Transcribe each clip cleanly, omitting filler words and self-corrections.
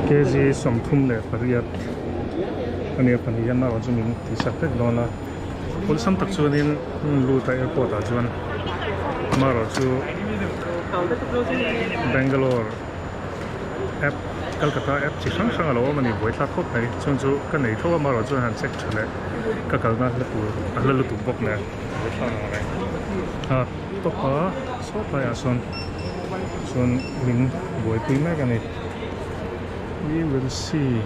KG somthum le pariat ania pahnihin na chu min ti saktek dona pol sam tak chuanin lu ta airport a chuan maro chu Bangalore app Calcutta app chi sang sang alo mani boi thla khop nei chun chu ka nei thawa maro chu han check thale ka kalna la lu tu bok ne boi thla na ngai a to pa so pa ya son min boi pui ma ka ni we will see.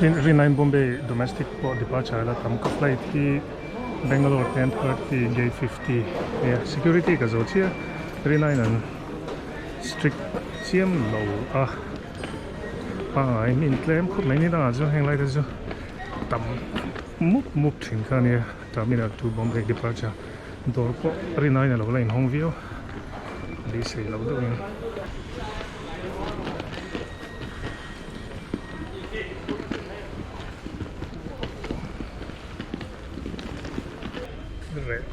Richmond Bombay domestic port departure la tam ka flight ki Bangalore 10:30 gate 50 yeah security ka zo chia Richmond and strict chiam lo ai min claim khop mai ni da zo hang lai da zo tam mup thing ka ni terminal to Bombay departure dor ko Richmond lo line hong view di sei lo do in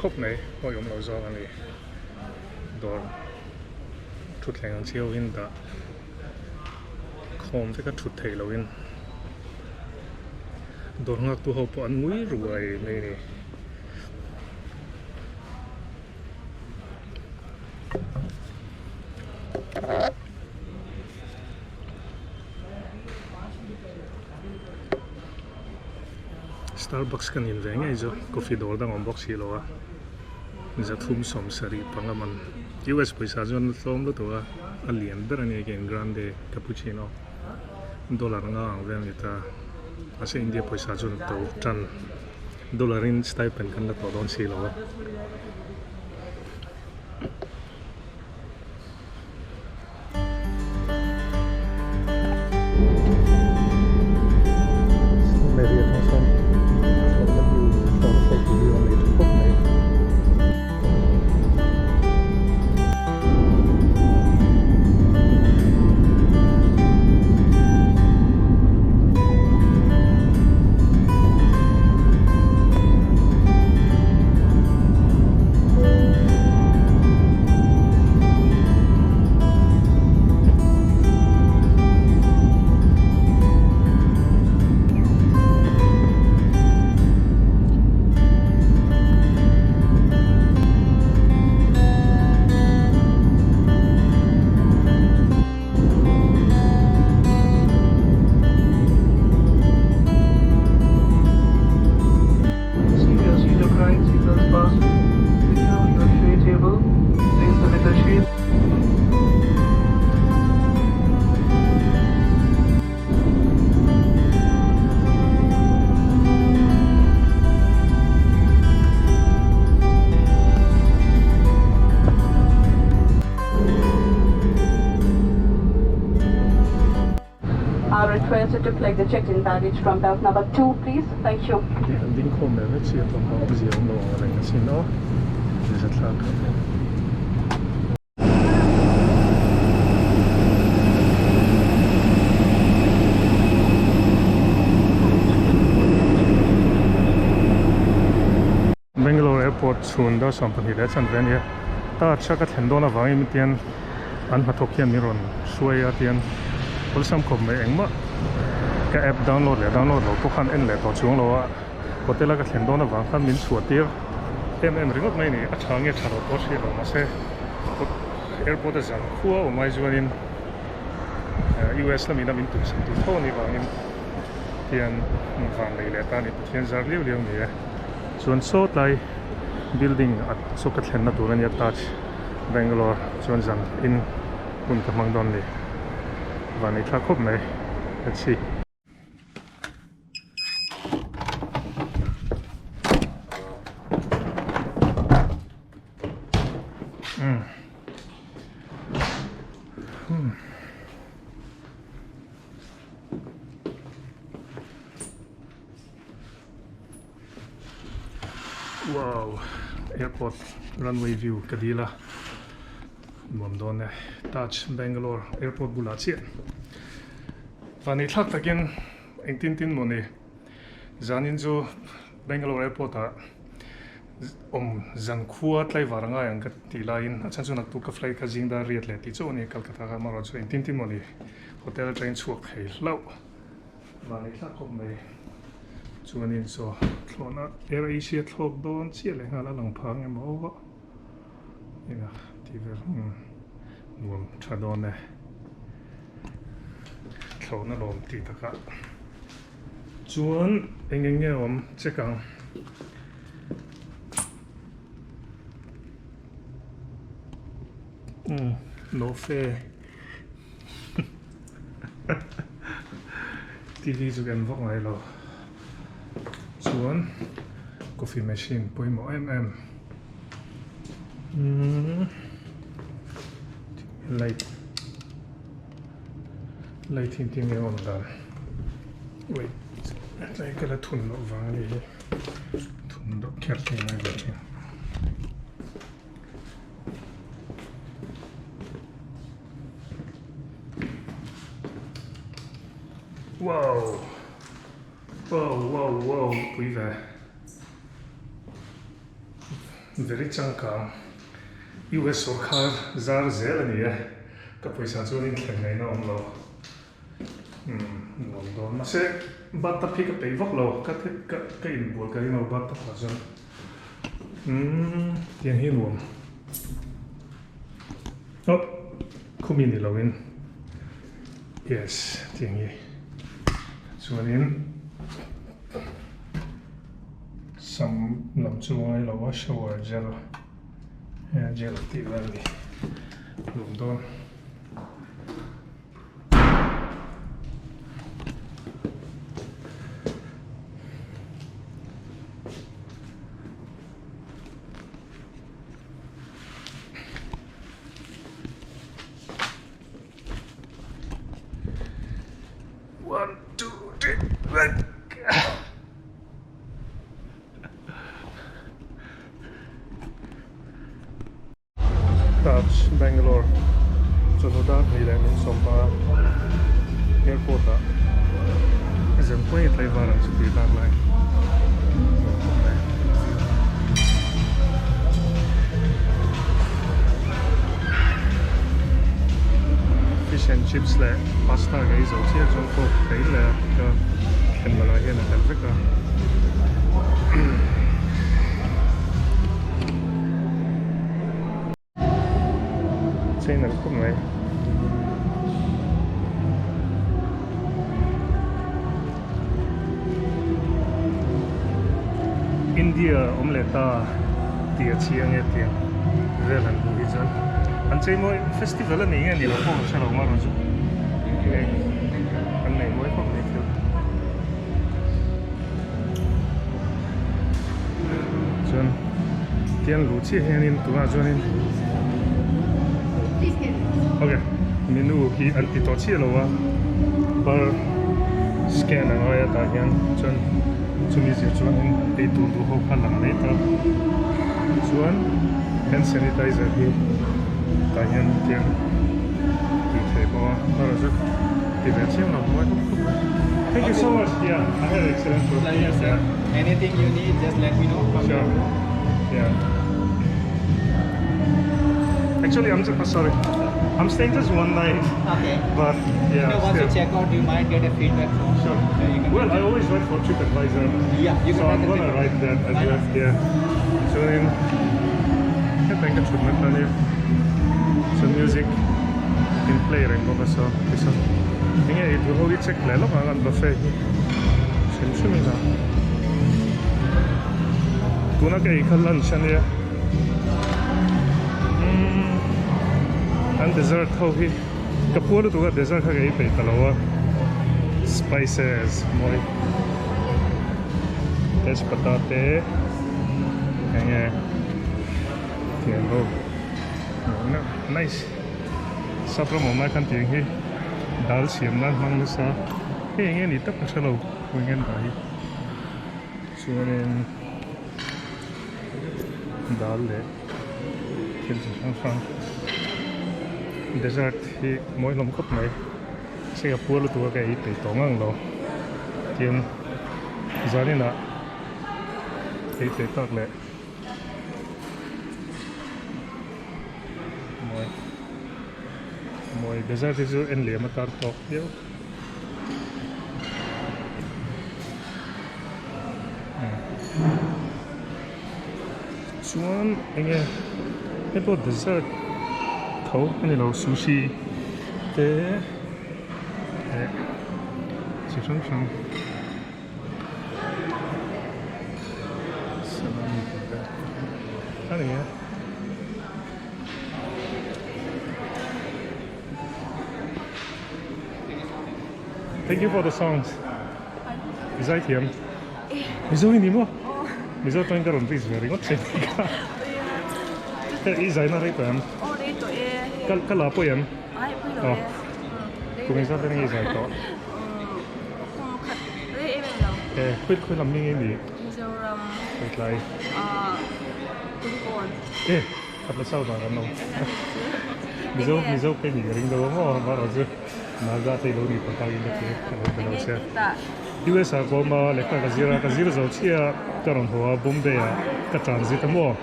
khop này có dùng lâu rồi này đồ chút lạnh chiều in đã không phải cái chút thể lâu in đồ ngọc tu hộp ăn muối rồi này này Starbucks kan in ve ngai zo coffee dor dang on box hi lo a za thum som sari pangaman US paisa jon som lo to a lian ber ani again grande cappuccino dollar nga ve ni ta ase India paisa jon to tan dollar in stipend kan la to don si lo a Requested to collect the checked-in baggage from belt number 2, please. Thank you. Din kom med ett sätt om man vill om någon länge sen då. Det är så klart. Bangalore airport soon då som på hela centrum här. Ta chaka thendona vangi mitian an hatokhian miron suaya tian polsam kom mai engma ka app download lo ko khan en le to chung lo a hotel ka thlendona wang khan min chuatir ringot mai ni a thange tharo to se lo ma se airport a zan khuwa o mai zuanin US la mina min tu sam tu thoni wangin tian van le le ta ni pathian zar liu liu ni chuan so tai building at so ka thlenna turan ya touch Bangalore chuan zan in kun ka mangdon ni và này khá khúc này let's see wow airport runway view kadila Bombay touch Bangalore airport bula chi vani thak takin engtin tin moni zanin chu Bangalore airport a zan khua tlai waranga yang ka tilain achan chu nak tu ka flight ka jingda riat le ti chu ni Calcutta ka maro chu tin tin moni hotel train chuak thei hlau mani thla khop mai chuanin so thlona air asia thlok don chi le ngala lang phang emaw ina tiver nuam thadon ne thlona lom ti taka chuan engenge om chekang no fair. TV chu kan vok ngai lo. Chuan coffee machine poimo light hinting on dan. Wait, lai kala thun lo wang ni thun do kerti ngai lo. Wow, quý vị, very changkang. US sarkar zar zel ni e, ka paisa chu nin thleng ngai na om lo. Nom don ma se bat ta phik ka pei vok lo, ka in bol ka ino bat ta pa jon. Tian hi nuam. Oh, khumi ni lo in. Yes, tian hi. Chuanin sam lam chu ngai lo wa shower gel gel ti vali lum don Touch Bangalore. So no doubt we land in Sompa airport. As I'm going to Taiwan, to be that line. Fish and chips le pasta guys. Also, here some folk pay le ka hnuah here na Davida. Chain al khum mai India omleta tia chiang e tia velan bu hi jan an chei moi festival ani nge ni lo ko chalo ma ro chu an nei moi ko ni tu jan tian lu chi henin tu a jonin okay, menu hi anti to chi lo wa par scan ang aya ta hian chon chumi je chuan ei tu du ho khan lam nei ta chuan hand sanitizer hi ta hian tiang ti thei ba ra ju ti ve chiam lo moi thank you so much. Yeah, I had excellent food. Yeah. Anything you need, just let me know. Sure. Yeah. Actually, sorry. I'm staying just one night. Okay. But yeah. Once you check out, you might get a feedback from. Sure. Well, I always write for TripAdvisor. Yeah, you so I'm gonna write that address. Yeah. So then, I think I should mention it. So music in play ring over so this one. Inge it will check lelo ang buffet. Sensumi na. Tuna kay ikalan siya niya. And dessert how he kapur to dessert ha gai pe talawa spices moi tech patate and tianho nice sapro mama kan tiang hi dal siam nan mang sa he nge ni tak chalo ngen dai suren dal le kin sang dessert hi mỗi lom khop mai Singapore tu ka i pe to ngang lo tiam zarina ei te tak le Moi desert is en le matar to yo. Chuan enge epo dessert tho ani lo sushi te chi chang chang salami te ani ya. Thank you for the songs. Is I Thiam? Is I ni mo? Is I trying to run this very good? Is I not right? Kala po yan. Oh. Kung isa pa rin is I to. Quit làm như gì? Quit lại. Thật là sao rồi anh không? Mình dâu cái gì ring đâu mà bảo rồi. Mà ra thì đâu đi có tao in được cái đâu xe. US có mà lấy cái zira rồi chia cho nó hoa Bombay cái transit mà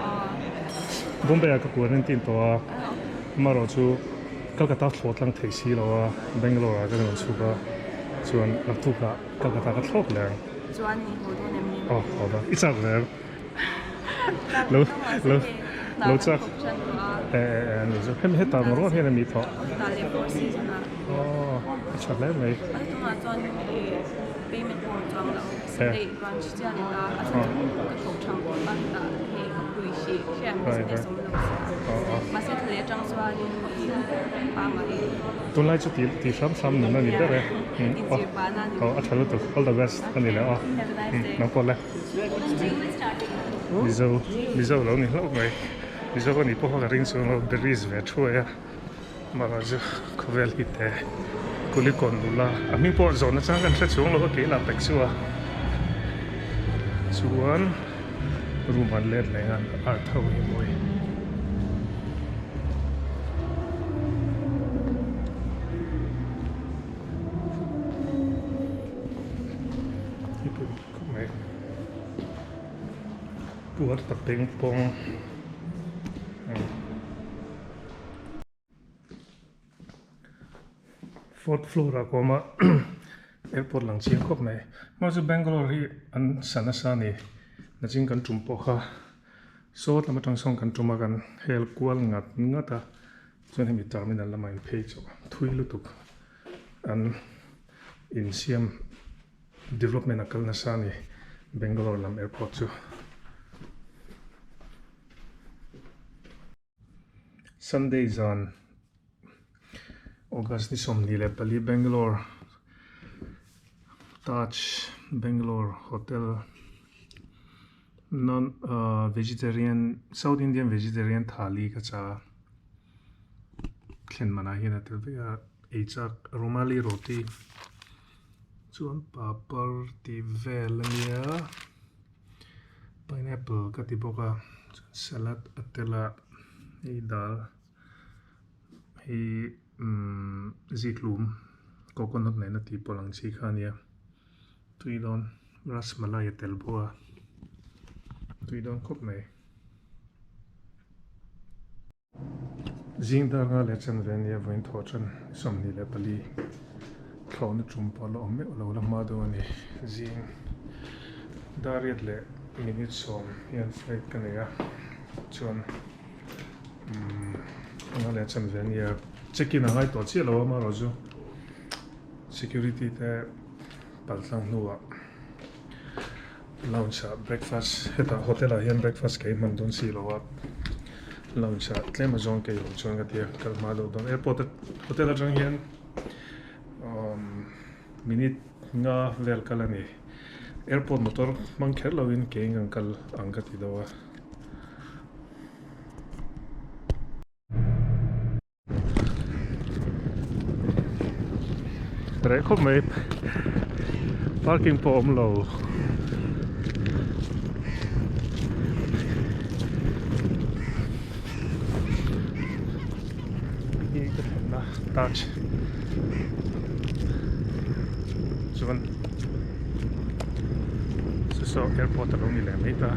Bombay cái cuốn tin to mà rồi chú Calcutta thốt lang thấy xí rồi Bangalore cái nó chú cái chuan lạc thu cả Calcutta cái thốt lang. Chuan thì hồ đồ nem. Hồ đồ. Ít sao rồi. Lâu chắc. Rồi chú hết tao nó rồi hết mi thọ. Chắc lẽ mày. Payment của trong là state branch cho nên là cái khẩu trang của bạn đã hệ quỹ sĩ sẽ sẽ sống lâu mà sẽ thấy trong xóa những ba ngày tuần lại chút tí sắm nữa này đấy achalo to all the best anh này là nó còn lại Aizawl lâu này lâu mày Aizawl còn ít bao cái ring xuống nó berries về chua ya mà là giờ có vẻ ít thế Kuli kondula, amin po Zothansangan sa chuang lo ke la peksua. Chuan ruman let lengan ar thau hi moi. Ipu mai. Puat pateng pong. Fourth floor akoma airport lang chiang khop mai ma chu Bangalore hi an sanasani na ching kan tum po kha so lama tang song kan tuma kan hel kual ngata chuan hemi terminal lama in phei chu thui lutuk an in siam development akal na sani Bangalore lam airport chu Sunday zan August ni som ni le pali Bangalore Taj Bangalore hotel non vegetarian South Indian vegetarian thali ka cha khen mana hi na tel ya eichak rumali roti chuan papar ti vel ania pineapple ka ti boka salad atela hi dal hi zitlum coconut này nó thì polang chi khania tui don rasmalai tel boa tui don khop này jing da nga le chan venia voin thochan som ni le pali thon chum palo me lo la ma do ni jing dariat le minute som yan flight kanaya chon nga le chan venia check-in ngay to chi lo ma roju security te paltlang hnuah lounge breakfast heta hotel a hian breakfast ke man don si lo wa lounge tlema zong ke lo chuan ga tia kalma do don airport hotel atang hian minute nga vel kalani airport motor mang kher lo in ke angkal angati do wa Đấy khúc mấy parking po low cái thằng đó touch chuan so airport lo ni le mai ta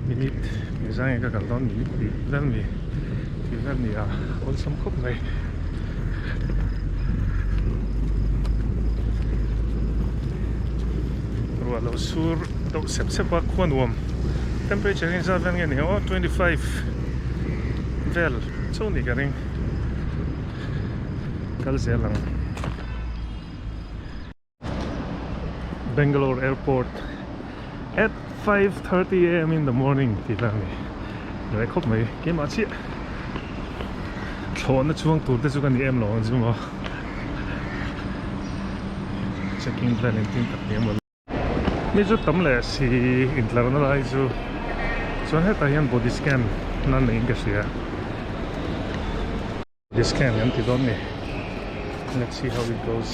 minute zang ka kal don minute vel ni à ol sam khop mai sur do sep sepa khuan wam temperature in za ven nge ni 25 vel so ni garing kal zelang Bangalore airport at 5:30 a.m. in the morning tilani re khop mai ke ma chi thon na chuang tur te chu kan em lo chu ma checking Valentine tak ni mo mi chu tam le si intlar na lai chu chuan heta hian body scan nan nei ka sia body scan yan ti don ni let's see how it goes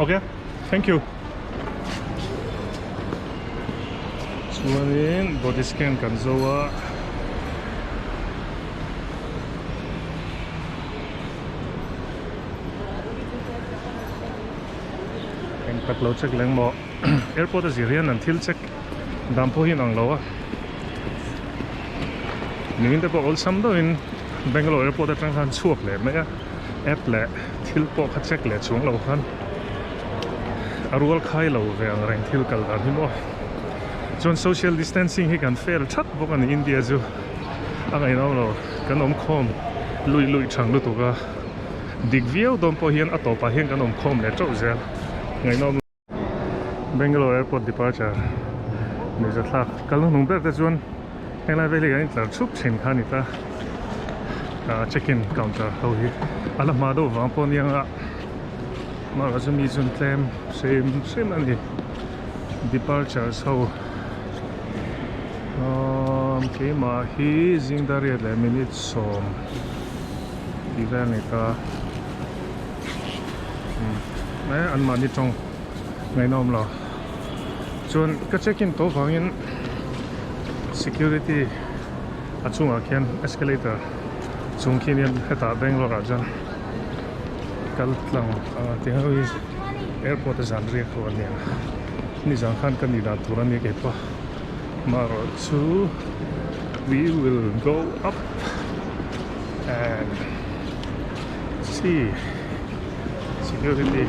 okay thank you chuanin body scan kan zoa tak lo check leng mo airport a zirian an thil check dam po hin ang lo a nin te po ol sam do in Bangalore airport a tang khan chuak le me a app le thil po kha check le chung lo khan arwal khai lo ve ang reng thil kal dar hi mo chon social distancing hi kan fail that bok an India chu angai no lo kan om khom lui chang lu tu ga dik viau dom po hian atopa hian kan om khom le chau zel ngai no Bangalore airport departure ni za thlap kal nung ber te chuan hengla veli ga in tlar chup chin kha ni ta check-in counter ho hi ala ma do wang po niang a ma ra chu mi chun tlem same ani departure so ke ma hi zingdari le minute som ivel ni ta an ma ni chong ngai nom lo chuan ka check-in to wangin security achunga khian escalator chung khinian heta Bangalore a jan kal tlang te hoi airport a zan ri ko ania ni zang khan kan ni da turani ke pa maro chu we will go up and see security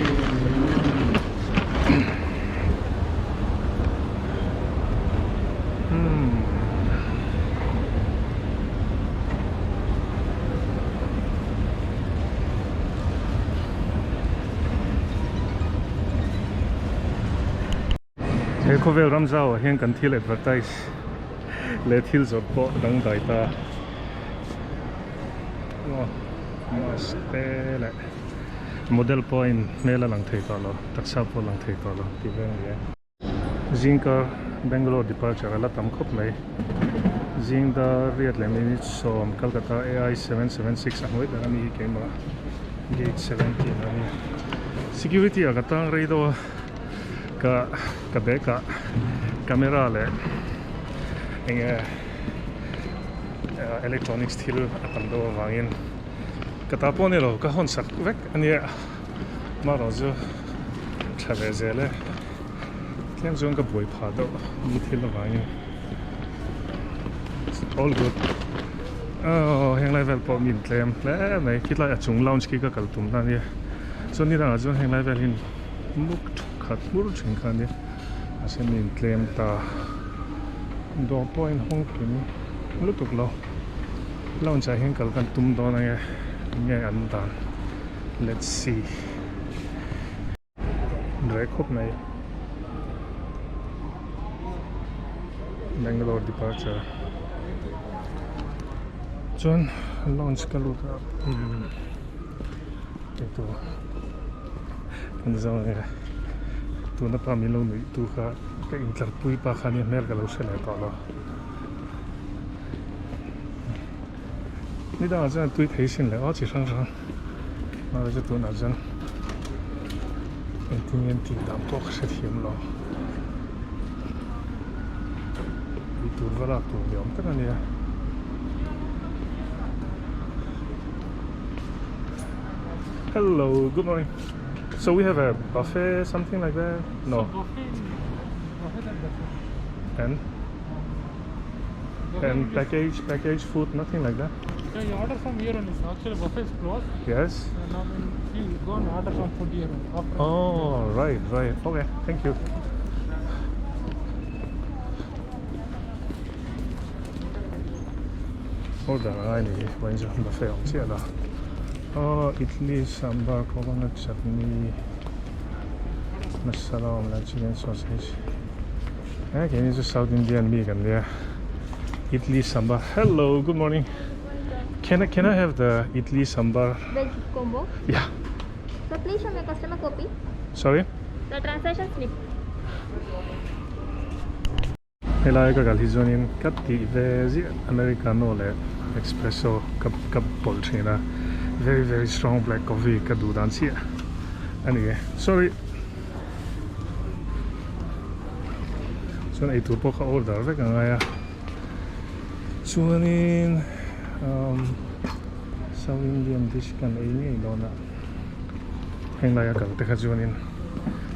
ko vel ramzau hian kan thil advertise le thil zot po dang dai ta maste le model point mela lang thei ta lo taksa po lang thei ta lo ti ven ye zinka Bangalore departure ala tam khop mai zingda riat le minute som Calcutta AI 776 anoi da ni ke ma gate 17 ani security aga tang rei do ka beka camera le enge electronics thil atam do wangin ka ta pone lo ka hon sak vek ani ma ro zo thave zele tlem zong ka boi pha do mi thil wangin all good heng level po min tlem le mai kitla achung lounge ki ka kaltum na ni so ni ra zo heng level hin muk khat mur ching khan ni asen min claim ta do point hong kim lu tuk lo lawn cha hen kal kan tum do na nge an dan let's see dre khop nai Bangalore departure chon launch kalu ka itu kan zawng tu na pa milo ni tu kha ka intlar pui pa khani mer ga lo se le ta lo ni da zan tui thei sin le a chi sang sang ma je tu na zan en tin tam to se thiam lo ni tu wala tu yom ta ni hello good morning. So we have a buffet, something like that? No. And package food, nothing like that? Yeah, you order from here only. Actually, buffet is closed. Yes. Now you go and order some food here. After Oh, right. Okay, thank you. Order ai ni when you have buffet on here. Oh, idli, sambar, coconut chutney, masala omelette, chicken sausage. Okay, this is South Indian vegan there. Idli sambar. Hello, good morning. Can I have the idli sambar? Veg combo. Yeah. So please show me customer copy. Sorry. The transaction slip. Hello, cái gì zonin cắt tí về gì Americano le espresso cup bolchina. Very strong black coffee cái đủ đan xịa. Anyway, sorry. So này tụi bốc order với cái ngay à. Zonin South Indian dish kan ấy này đó nè. Hiện nay cái cái zonin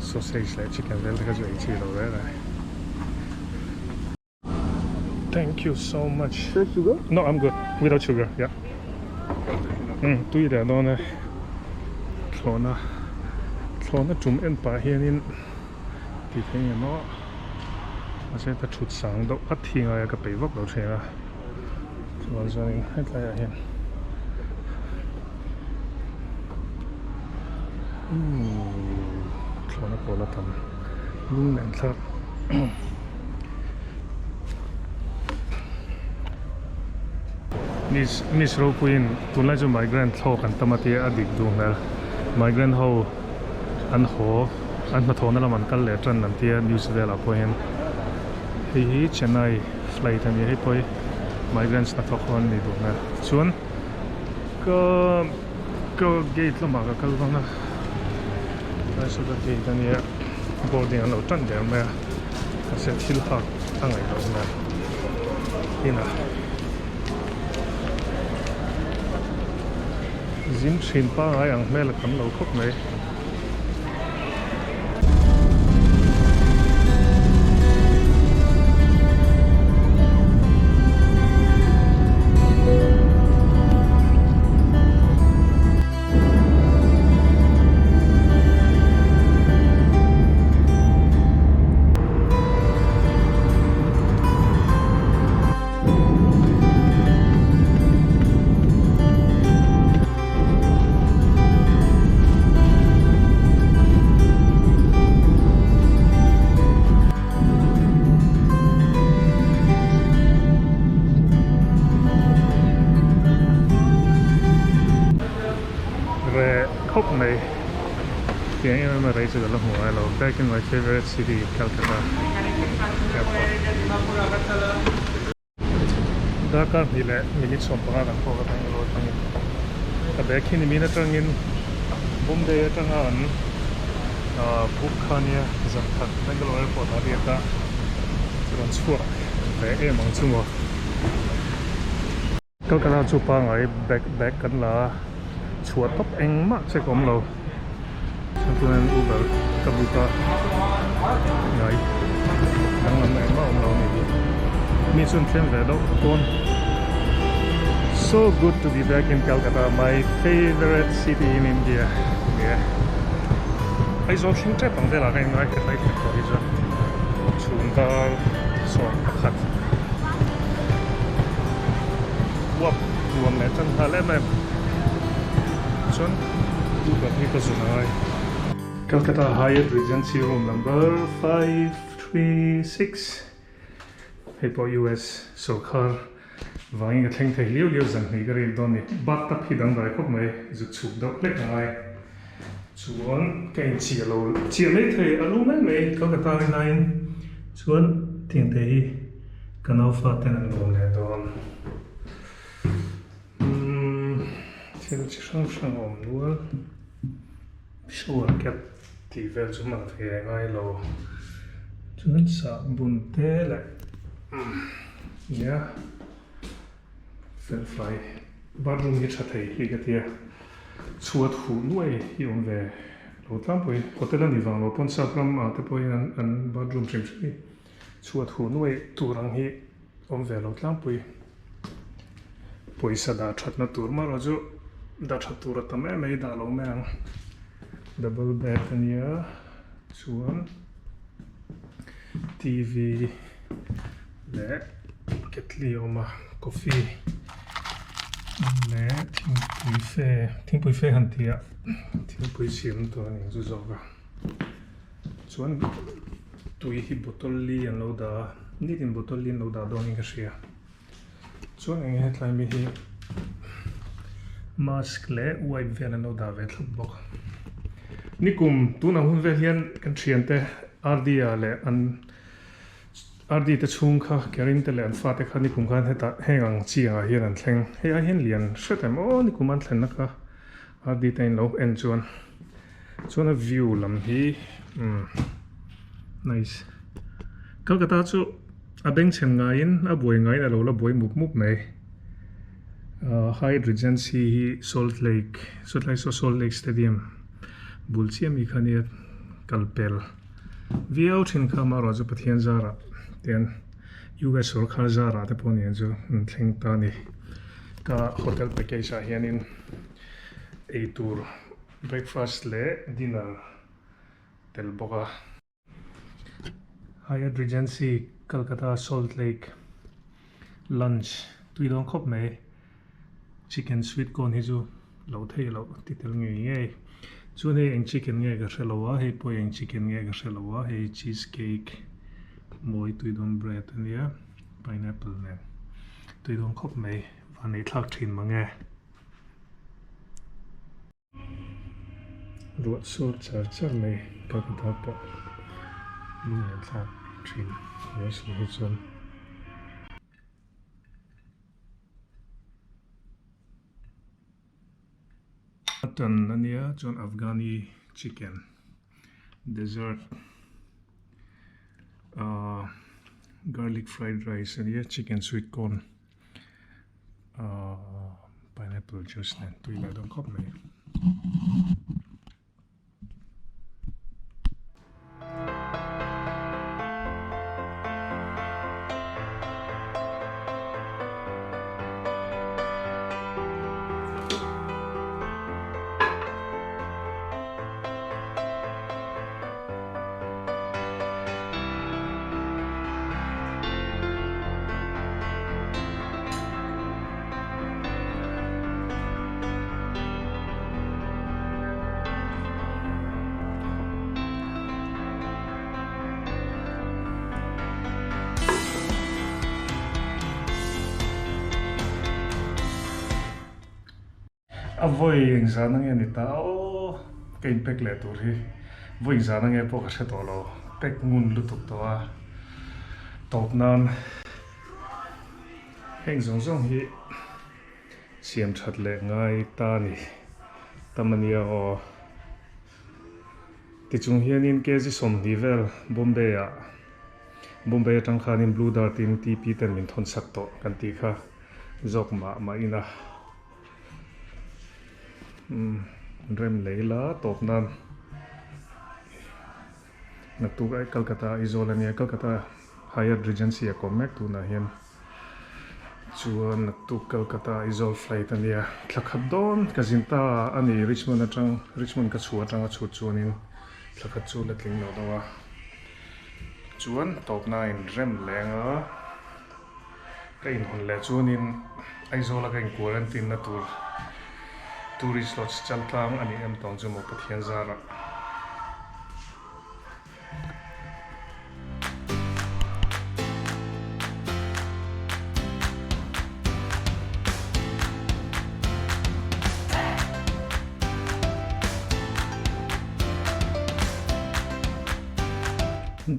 sausage le chicken vel cái zonin chỉ đâu đấy. Thank you so much. Sugar? No, I'm good. Without sugar, yeah. Tuy là đó nè. Thona chum en pahnihin thì thế nó sẽ ta chút sáng độ bắt thì ngay cái bể vóc đầu xe rồi cho nên hết lại hiện Thona có là tầm lung nền thấp Miss ropui tuần lại cho migrant thô kan tamati adik dung na migrant ho an ho an mathon na man kal le tran nam tia news vel a point hi Chennai flight ani hi poi migrants na thokon ni dung na chuan ko gate lo ma ka kal na ai so da gate ani boarding an lo tran der ma ka se thil ha angai lo na inah Zim Thianpa ai ang mel kan lo khop mai Tiếng em mà thấy sự là hnuah lo back in my favorite city, Calcutta. Dakin ni le minute som pa kan ko ka Bangalore tangin. Ka back in minute tangin Bombay tangan bukhania zakhat Bangalore airport hari ta transfer ve em ang chumo. Calcutta chu pa ngai back kan la chuat top eng ma se kom lo. Tuan Uber terbuka naik dengan memang orang ini mission train vedok pun so good to be back in Calcutta, my favorite city in India. Yeah, Aizawl sing trip ang dela kain ngai kai ko hija chundal so khat wap ruam le chan hale me chon Uber ni ko sunai Calcutta Hyatt Regency room number 536. Hey po US so car vang cái thing thầy liêu rằng này cái đó này bắt tập khi đang đợi khóc mấy rụt sụp đau lết ngay chuan cái chia lấy thầy alo mấy Calcutta Airlines chuan tiền thầy cái nào phát tên anh đồ này đó thì chỉ sang ổn luôn sure cái thì về chúng mình phải ngay lâu chuan sa bun te lại yeah fel fly bathroom hi tha thei hi ka tia chuat hnuah hi om ve lo tlam poi hotel ani wang lo pon sapram a te poi an bathroom trim hi chuat hnuah turang hi om ve lo tlam poi puysa da thatna tur ma ro chu da that tur ta me mai da lo mang double bed ania chuan TV le ketli oma coffee le thingpui fe han tia thingpui sim to ni chu zoga chuan tui hi bottle li an lo da nitin bottle li an lo da dong ka sia chuan eng hetlai mi hi mask le wipe vel an lo da ve thluk bok nikum tuna hun vel hian kan thiante ardia le an ardi te chung kha kerin te le an fa te kha nikum khan heta hengang chianga hian an thleng he a hian lian hretem o nikum an thlen na kha ardi te in lo en chuan a view lam hi nice Calcutta chu a beng chen ngain a boi ngain a lo la boi mup mai high regency Salt Lake Stadium bulchiam mi khaniat kalpel viau thin kha ma ro chu Pathian zara ten US sarkar zara te pon yan chu thleng ta ni ka hotel package a hianin a tour breakfast le dinner tel boka Hyatt Regency Calcutta Salt Lake lunch tui dong khop mai chicken sweet corn hi chu lo thei lo titel ngi nge chu ne eng chicken nge ka hrelowa hei po eng chicken nge ka hrelowa hei cheesecake moi tui dong bread ania pineapple ne tui dong khop mai vanei thlak thin ma nge ruat sor char mai Calcutta po Lumen thlap thin yes hi chuan mutton ania chuan Afghani chicken dessert garlic fried rice ania chicken sweet corn pineapple juice ne tui la dong khop mai a voi eng zana nge ni ta o kein pek le tur hi voi zana nge po ka se to lo pek ngun lu tuk to a top nan heng zong hi siam that le ngai ta ni tamania o ti chung hian in ke ji som ni vel Bombay tang khanin blue dart in TP ten min thon sak to kan ti kha zok ma inah rem leila top nan na tu ai Calcutta Aizawl ania Calcutta Hyatt Regency a comek tu na hian chuan na tu Calcutta Aizawl flight ania thlakhat don kazinta ani Richmond ka chu atanga chu chuanin thlakhat chu la tling lo dawa chuan top 9 rem lenga ka in hon le chuanin Aizawl la ka in quarantine na tur tourist lodge chaltlang ani em tong chu mo Pathian zara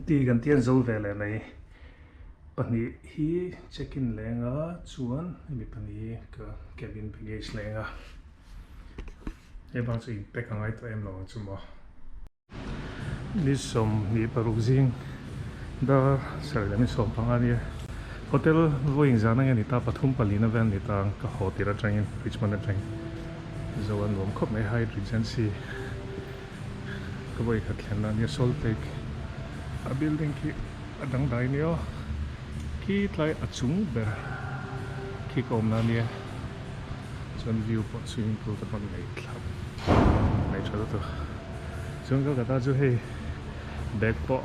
ti kan tian zo vele mai pani hi check-in lenga chuan mi pani ka cabin baggage lenga e bang chu pek angai to em lo chu mo ni som ni paruk jing da sar mi som pangani hotel voing zana nge ni ta pathum palina van ni ta ka hotira train Richmond train zoan lom khop mai high regency ka boi ka thlenna ni Salt Lake a building ki adang dai ni o ki tlai achung ber ki kom na ni chuan view pawh swimming pool te pawh nei thlap nei tha tu chuan Calcutta chu hei bag pawh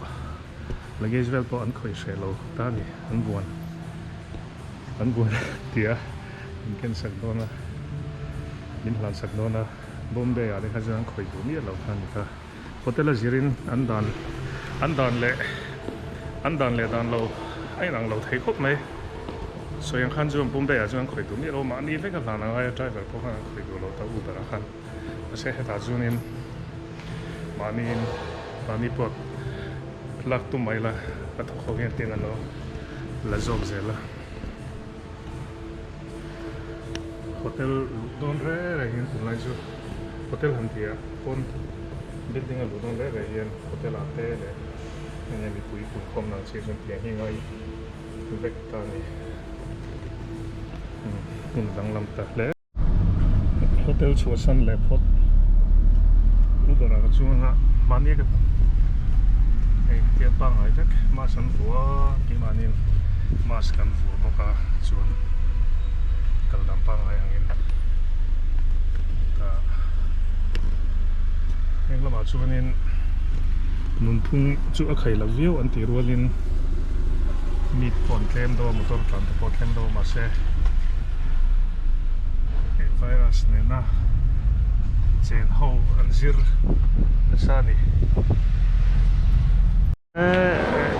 luggage vel pawh an khawih hre lo ta ni an buan tia in ken sak dawna min hlan sak dawna Bombay a le kha chuan an khawih du ni lo kha ni ta hotel a zirin an dan le dan lo ai nang lo thei khop mai so yang khan chuan Bombay a chuan khawih du ni lo ma ni veka hlan anga driver pawh khan khawih du lo ta Uber a khan a se heta chuan in mani pawh lak tu mai la a thok khawng hen tin an lo la zawng zela hotel don re hian tunlai chu hotel han tia pon building a ludon re hian hotel a te le enge mi pui pun khom nang chi chun tiang hi ngai vek ta ni hun dang lam ta le hotel chu san le phot Uber a chuan a mani ka ei Thianpa ngai vek ma san vua ki manin mas kan vua boka chuan kal dam pa ngai angin ta eng lama chuan in nun phung chu a khai la view an ti rualin mi pon tlem do motor tlan te pon tlem do ma se virus ne na chen ho an zir na sani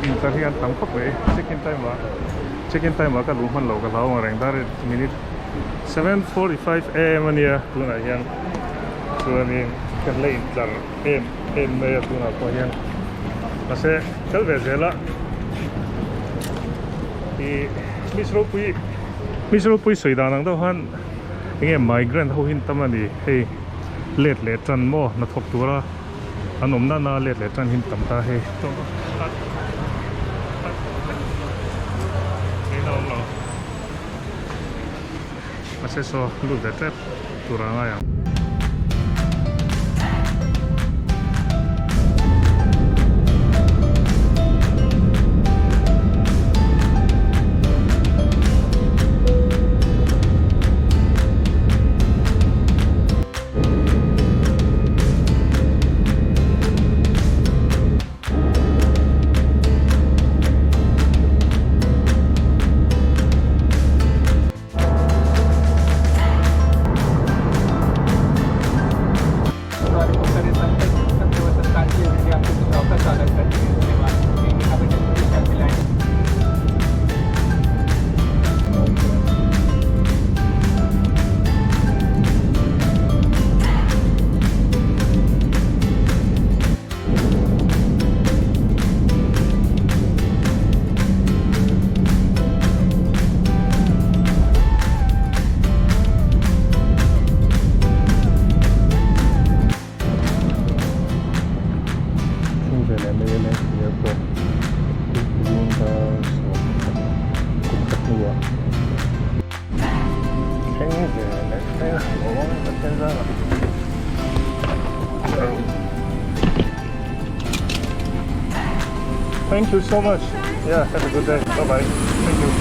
in ta hian tam khop ve check in time ka lungman lo ka law reng dar minute 7:45 am ania tuna hian chuanin kan le in tlar em mai tuna ko hian ase kal ve zela i misro pui soida nang do han enge migrant ho hin tamani hei let le tran mo na thok tura anom na let le tran hin tam ta hei to ase so lu de trap turanga ya Thank you so much. Yeah, have a good day. Bye-bye. Thank you.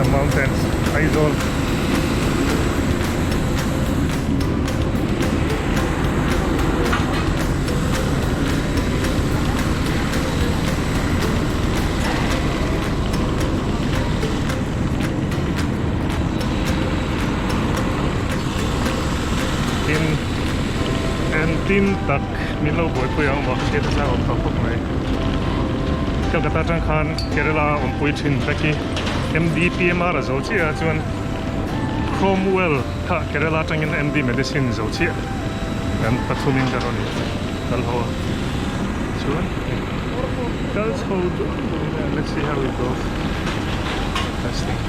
Mountains, Aizawl. Tin tak min lo boi pui ang wak ke ta on top mai Calcutta tang khan Kerala on pui thin taki MD PMR zo chi a chuan Cromwell kha Kerala tang in MD medicine zo chi an pathumin ka ron kal ho chuan kal chho let's see how it goes testing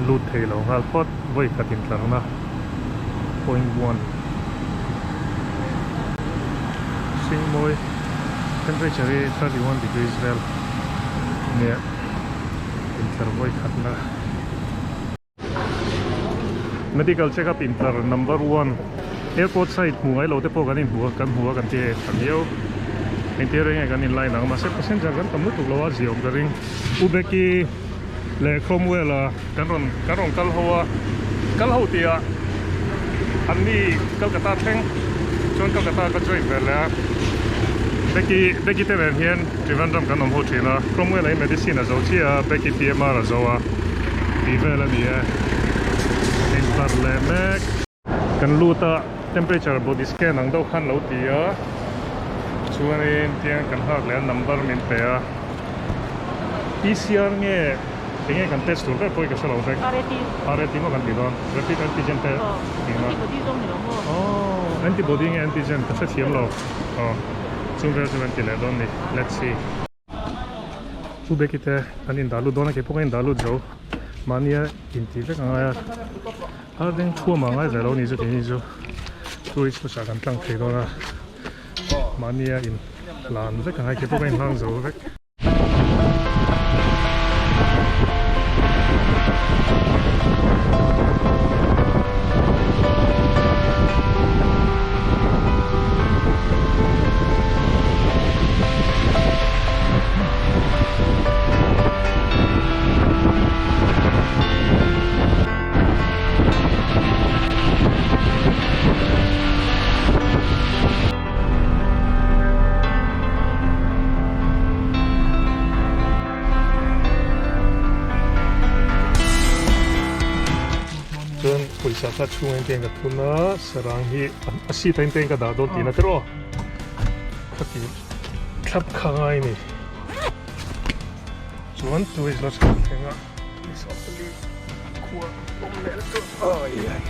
lu lut thei lo ngal pot voi katin tlang na 0.1 sing moi temperature 31 degrees rel ne inter voi khatna medical check up inter number 1 airport side hnuai lo te po kan in hnuah kan te thamiau interior kan in line ang mase passenger kan kamu tu lawa ziom garing ubeki le cromwell kan ron kal ho tia anni Calcutta theng chon Calcutta ka join vela beki te ven hian Trivandrum kan om ho thina cromwell ai medicine zo chia beki PMR zo a ti vela ni in parlemek kan luta temperature body scan ang do khan lo tia chuanin tiang kan hak le number min pe a PCR nge tinge kan test tur poi ka salo tek RT mo kan bidon rapid antigen te antibody nge antigen ka sa thiam lo chung ver chuan ti le don ni let's see chu bekite anin dalu dona ke pokain dalu jo mania inti ve nga har ding thu ma nga zalo ni zo ti ni zo tourist ko sa kan tlang thei dona mania in lan ve ka ke pokain hang zo ve Puisa ka chungan tiang ka tuna sarang hi asi tain tiang ka da don tina tero khati thlap khangai ni chuan tu is los ka thenga is opli kual bomle to ai ai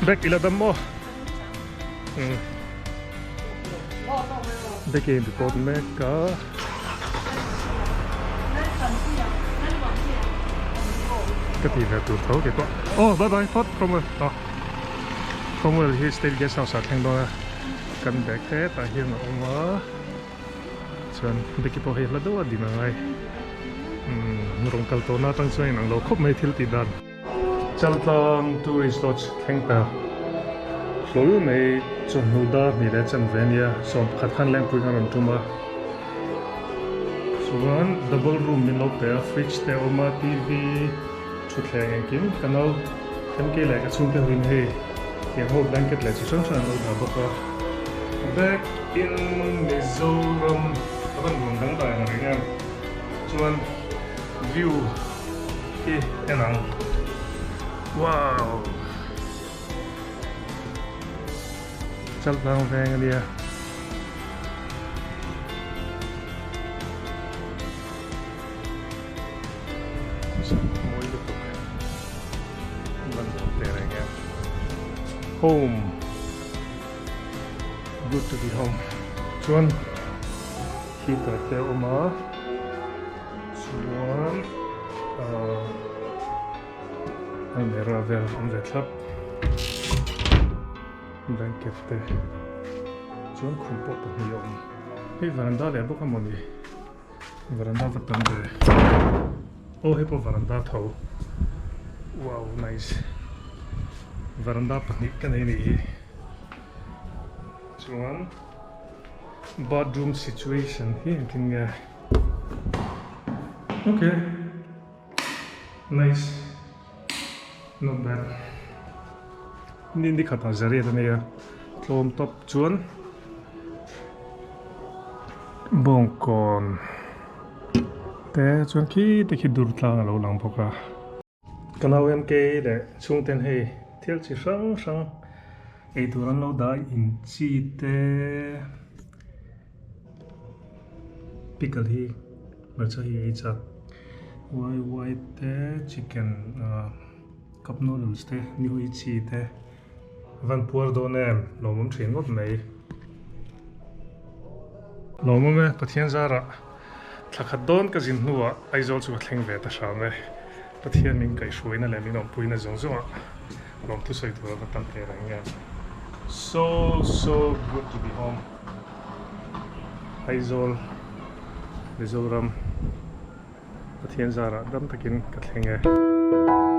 back ila dammo back in the bottom ka cái gì là tụt thấu kìa bye bye thoát Cromwell hi stay guest house at hang đó cần back thế tại hiện ông á chuan bị cái bộ hay là đâu đi mà ngay rong kal to na tang chuan ang lo khop mai thil ti dan chaltang tourist lodge hang ta lol mai chon nuda mi le chan venia som khat khan lang pui kan tuma chuan double room min lo pe fridge te oma TV chút lẹ ngang kiếm canal em kia lại cái chung cái hình hề thì hộp blanket lại chỉ sẵn sàng đâu mà bọc back in Mizoram các bạn muốn đăng tải là cái nha chuan view cái nắng wow chắc đang về cái đi home good to be home chuan heater te oma chuan anh ra vel ve thlap blanket te chuan khum po pahnih a awm hei varanda le bawk a mawni varanda vatan de hei pawh varanda tho wow nice varanda pahnih kan ei ni chuan bathroom situation hi kin nge okay nice not bad ni khata zari ta ne tlom top chuan bongkon te chuan khi te khi dur tlang lo lang boka kanau em ke le chung ten hei thiel chi sang ei turan lo da in chi te pickle hi marcha hi ei cha wai te chicken cup noodles te ni chi te van puar do nem lo mom thin ngot mai lo mom me Pathian zara thakhat don ka zin hnuah Aizawl chu ka thleng ve ta hram e Pathian min kaihhruaina le min awmpuina zawng rom tu soi tur ka tam te rang ya so good to be home Aizawl Mizoram Pathian zara dam takin ka thleng e